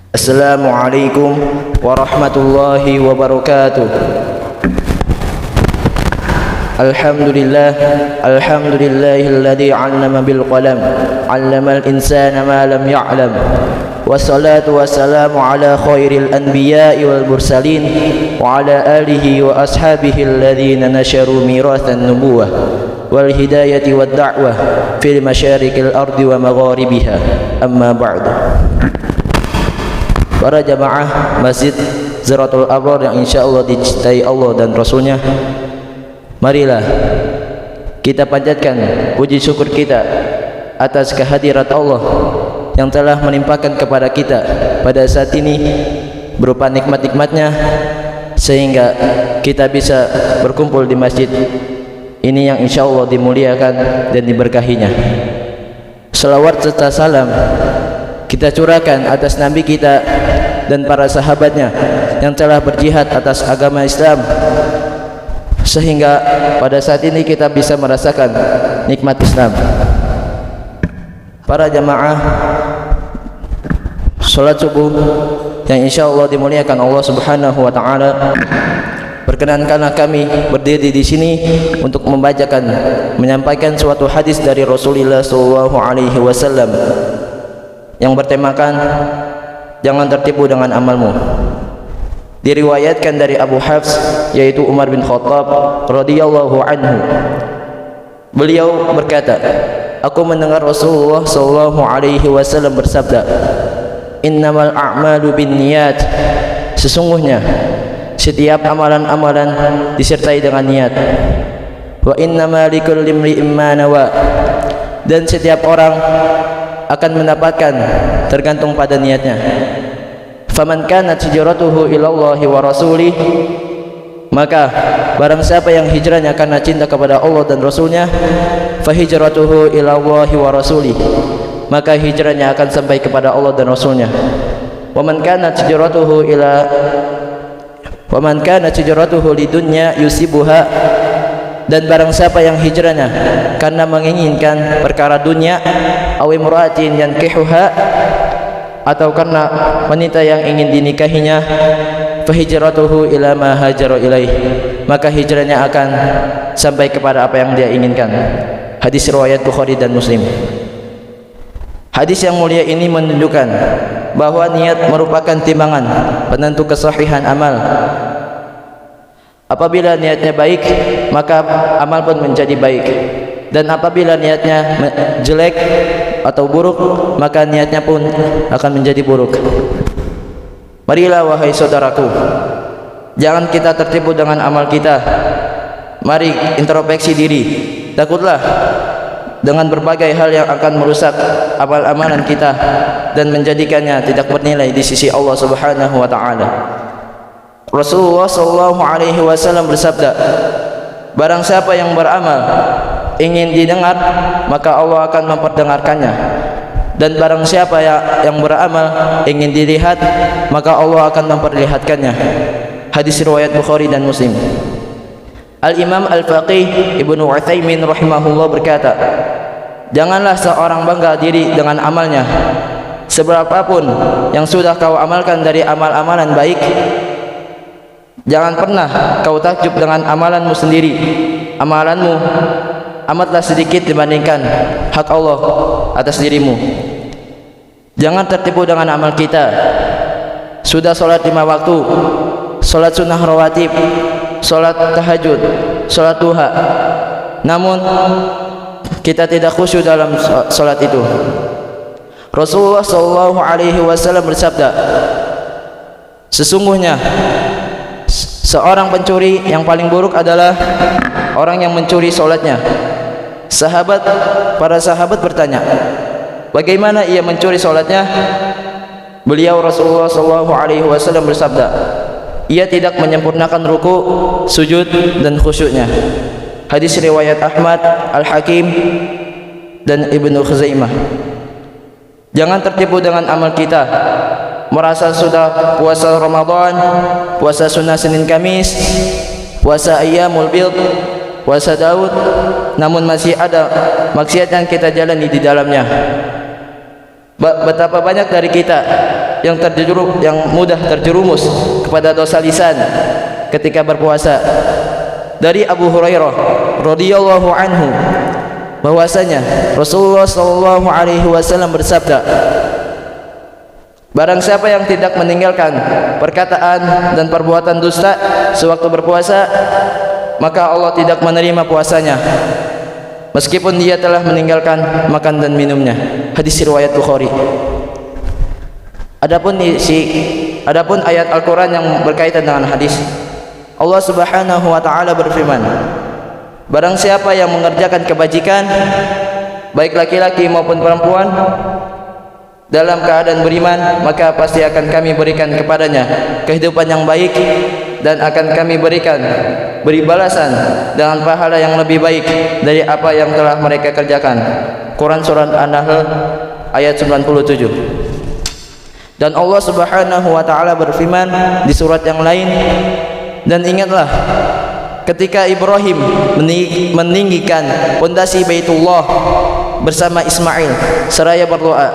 Assalamualaikum warahmatullahi wabarakatuh. Alhamdulillah, alhamdulillahilladzi 'allama bil qalam, 'allamal insana ma lam ya'lam. Wassalatu wassalamu ala khairil anbiya'i wal mursalin wa ala alihi wa ashabihi alladhina nasharu mirathan nubuwah wal hidayati wad da'wah fil masyariqil ardi wa magharibiha. Amma ba'du. Para jamaah Masjid Ziratul Abrar yang insyaallah dicintai Allah dan Rasulnya, marilah kita panjatkan puji syukur kita atas kehadirat Allah yang telah menimpakan kepada kita pada saat ini berupa nikmat-nikmatnya, sehingga kita bisa berkumpul di masjid ini yang insyaallah dimuliakan dan diberkahinya. Salawat serta salam kita curahkan atas Nabi kita dan para sahabatnya yang telah berjihad atas agama Islam, sehingga pada saat ini kita bisa merasakan nikmat Islam. Para jamaah salat subuh yang insyaallah dimuliakan Allah Subhanahu wa taala, perkenankanlah kami berdiri di sini untuk menyampaikan suatu hadis dari Rasulullah sallallahu alaihi wasallam yang bertemakan jangan tertipu dengan amalmu. Diriwayatkan dari Abu Hafs, yaitu Umar bin Khattab radhiyallahu anhu. Beliau berkata, aku mendengar Rasulullah sallallahu alaihi wasallam bersabda, innamal a'malu binniyat, sesungguhnya setiap amalan-amalan disertai dengan niat. Wa innamal likulli imri'in ma nawa, dan setiap orang akan mendapatkan tergantung pada niatnya. Faman kanat hijratuhu ilallahi wa rasulih, maka barang siapa yang hijrahnya karena cinta kepada Allah dan Rasulnya, fahijratuhu ilallahi wa rasulih, maka hijrahnya akan sampai kepada Allah dan Rasulnya. Waman kanat hijratuhu lidunya yusibuha, dan barang siapa yang hijrahnya karena menginginkan perkara dunia, aw imra'atin yankihuha, atau karena wanita yang ingin dinikahinya, fahijratuhu ila ma hajara ilaih, maka hijrahnya akan sampai kepada apa yang dia inginkan. Hadis riwayat Bukhari dan Muslim. Hadis yang mulia ini menunjukkan bahwa niat merupakan timbangan penentu kesahihan amal. Apabila niatnya baik, maka amal pun menjadi baik, dan apabila niatnya jelek atau buruk, maka niatnya pun akan menjadi buruk. Marilah wahai saudaraku, jangan kita tertipu dengan amal kita. Mari introspeksi diri. Takutlah dengan berbagai hal yang akan merusak amal-amalan kita dan menjadikannya tidak bernilai di sisi Allah Subhanahu wa taala. Rasulullah sallallahu alaihi wasallam bersabda, barang siapa yang beramal ingin didengar, maka Allah akan memperdengarkannya, dan barang siapa yang beramal ingin dilihat, maka Allah akan memperlihatkannya. Hadis riwayat Bukhari dan Muslim. Al-Imam Al-Faqih Ibnu Utsaimin rahimahullah berkata, janganlah seorang bangga diri dengan amalnya. Seberapapun yang sudah kau amalkan dari amal-amalan baik, jangan pernah kau takjub dengan amalanmu sendiri. Amalanmu amatlah sedikit dibandingkan hak Allah atas dirimu. Jangan tertipu dengan amal kita. Sudah sholat 5 waktu, sholat sunnah rawatib, sholat tahajud, sholat duha, namun kita tidak khusyuk dalam sholat itu. Rasulullah sallallahu alaihi wasallam bersabda, sesungguhnya seorang pencuri yang paling buruk adalah orang yang mencuri sholatnya. Para sahabat bertanya, bagaimana ia mencuri sholatnya? Beliau Rasulullah sallallahu alaihi wasallam bersabda, ia tidak menyempurnakan ruku, sujud dan khusyuknya. Hadis riwayat Ahmad, Al-Hakim dan Ibnu Khuzaimah. Jangan tertipu dengan amal kita. Merasa sudah puasa Ramadan, puasa sunnah Senin Kamis, puasa Ayyamul Bid, puasa Daud, namun masih ada maksiat yang kita jalani di dalamnya. Betapa banyak dari kita yang mudah terjerumus kepada dosa lisan ketika berpuasa. Dari Abu Hurairah radhiyallahu anhu bahwasanya Rasulullah sallallahu alaihi wasallam bersabda, barang siapa yang tidak meninggalkan perkataan dan perbuatan dusta sewaktu berpuasa, maka Allah tidak menerima puasanya meskipun dia telah meninggalkan makan dan minumnya. Hadis riwayat Bukhari. Adapun ayat Al-Qur'an yang berkaitan dengan hadis, Allah Subhanahu wa taala berfirman, barang siapa yang mengerjakan kebajikan baik laki-laki maupun perempuan dalam keadaan beriman, maka pasti akan kami berikan kepadanya kehidupan yang baik dan akan kami beri balasan dengan pahala yang lebih baik dari apa yang telah mereka kerjakan. Quran surat An-Nahl ayat 97. Dan Allah Subhanahu wa taala berfirman di surat yang lain, dan ingatlah ketika Ibrahim meninggikan pondasi Baitullah bersama Ismail seraya berdoa,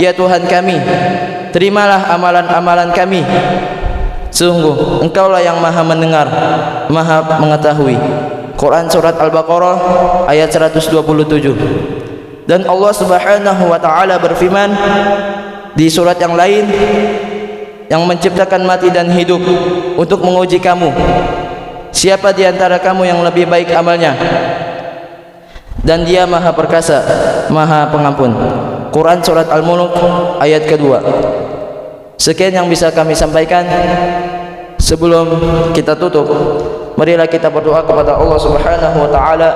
ya Tuhan kami, terimalah amalan-amalan kami, sungguh Engkaulah yang maha mendengar, maha mengetahui. Quran surat Al-Baqarah ayat 127. Dan Allah Subhanahu wa taala berfirman di surat yang lain, yang menciptakan mati dan hidup untuk menguji kamu, siapa di antara kamu yang lebih baik amalnya, dan Dia maha perkasa, maha pengampun. Quran surat Al-Mulk ayat kedua. Sekian yang bisa kami sampaikan. Sebelum kita tutup, marilah kita berdoa kepada Allah Subhanahu wa taala,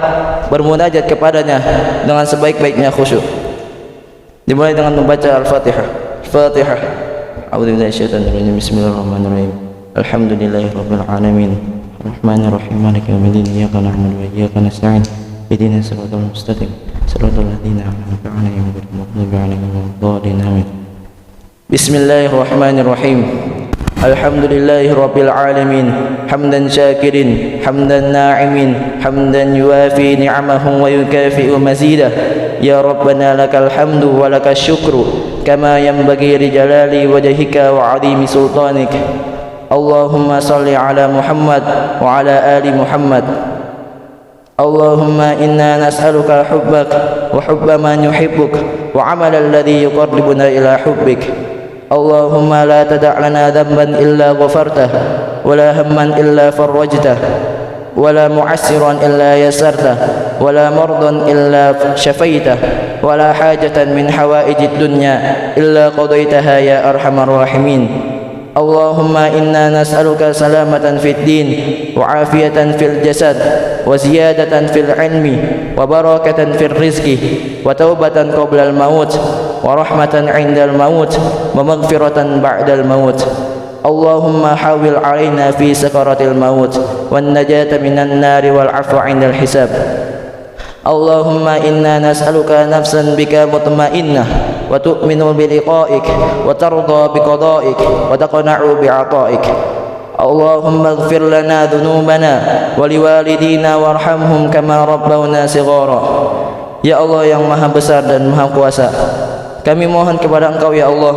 bermunajat kepadanya dengan sebaik-baiknya khusyuk. Dimulai dengan membaca Al-Fatihah. Fatihah. A'udzubillahi minasyaitonir rajim. Bismillahirrahmanirrahim. Alhamdulillahirabbil alamin. Arrahmanirrahim. Maliki yaumiddin. Iyyaka na'budu wa iyyaka nasta'in. Ihdinas siratal mustaqim. Siratal ladzina an'amta 'alaihim ghairil maghdubi 'alaihim waladdallin. Amin. Bismillahirrahmanirrahim. Alhamdulillahi rabbil alamin, hamdan syakirin, hamdan na'imin, hamdan yuafi ni'amahu wa yukafi'u mazidah. Ya Rabbana lakal hamdu wa lakal syukru kama yanbaghi li jalali wajhika wa 'azimi sultanik. Allahumma salli ala Muhammad wa ala ali Muhammad. Allahumma inna nas'aluka hubbak wa hubba man yuhibbuk wa 'amalan alladhi yuqarribuna ila hubbik. Allahumma la tada' lana dhanban illa ghafartah wa la hamman illa farajtah wa la mu'assiran illa yasartah wa la mardan illa syafaitah wa la hajatan min hawaijid dunya illa qadaitaha ya arhamar rahimin. Allahumma inna nas'aluka salamatan fid din wa afiyatan fil jasad wa ziyadatan fil ilmi wa barakatan fil rizqi wa taubatan qabla al maut wa rahmatan 'inda al maut wa maghfiratan ba'da al maut. Allahumma hawil 'alaina fi sakaratil maut wan najata minan nari wal 'afwa 'inda al hisab. Allahumma inna nas'aluka nafsan bika mutmainnah wa tu'minu bi liqa'ik wa tarda bi qada'ik wa taqna'u bi 'ata'ik. Allahumma ighfir lana dhunubana wa liwalidina warhamhum kama rabbawna shighara. Ya Allah yang maha besar dan maha kuasa, kami mohon kepada Engkau ya Allah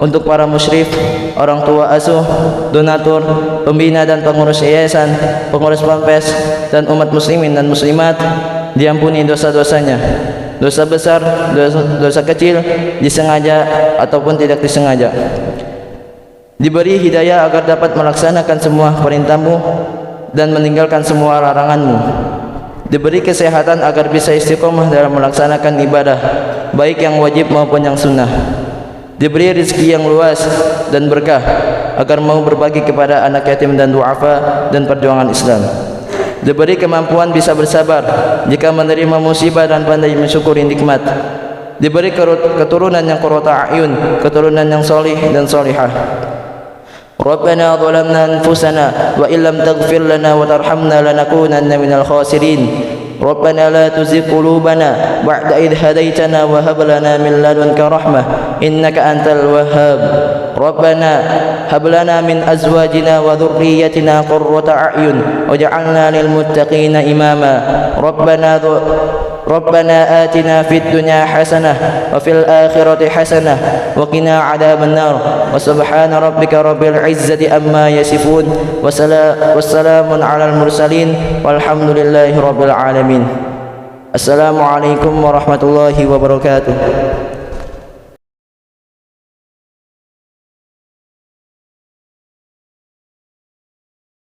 untuk para musyrif, orang tua asuh, donatur, pembina dan pengurus yayasan, pengurus ponpes dan umat muslimin dan muslimat, diampuni dosa-dosanya, dosa besar, dosa kecil, disengaja ataupun tidak disengaja. Diberi hidayah agar dapat melaksanakan semua perintah-Mu dan meninggalkan semua larangan-Mu. Diberi kesehatan agar bisa istiqomah dalam melaksanakan ibadah, baik yang wajib maupun yang sunnah. Diberi rezeki yang luas dan berkah agar mau berbagi kepada anak yatim dan du'afa dan perjuangan Islam. Diberi kemampuan bisa bersabar jika menerima musibah dan pandai mensyukuri nikmat. Diberi keturunan yang qurrata a'yun, keturunan yang solih dan solihah. Rabbana zalamna anfusana wa illam taghfir lana wa tarhamna lanakunanna minal khasirin. Rabbana la tuzigh qulubana ba'da idh hadaitana wa hab lana min ladunka rahmah innaka antal wahhab. Rabbana hab lana min azwajina wa dhurriyyatina qurrata a'yun waj'alna lil muttaqina imama. ربنا آتنا في الدنيا حسنة وفي الآخرة حسنة وقنا عذاب النار وسبحان ربك رب العزة أما يصفون والسلام على المرسلين والحمد لله رب العالمين. السلام عليكم ورحمة الله وبركاته.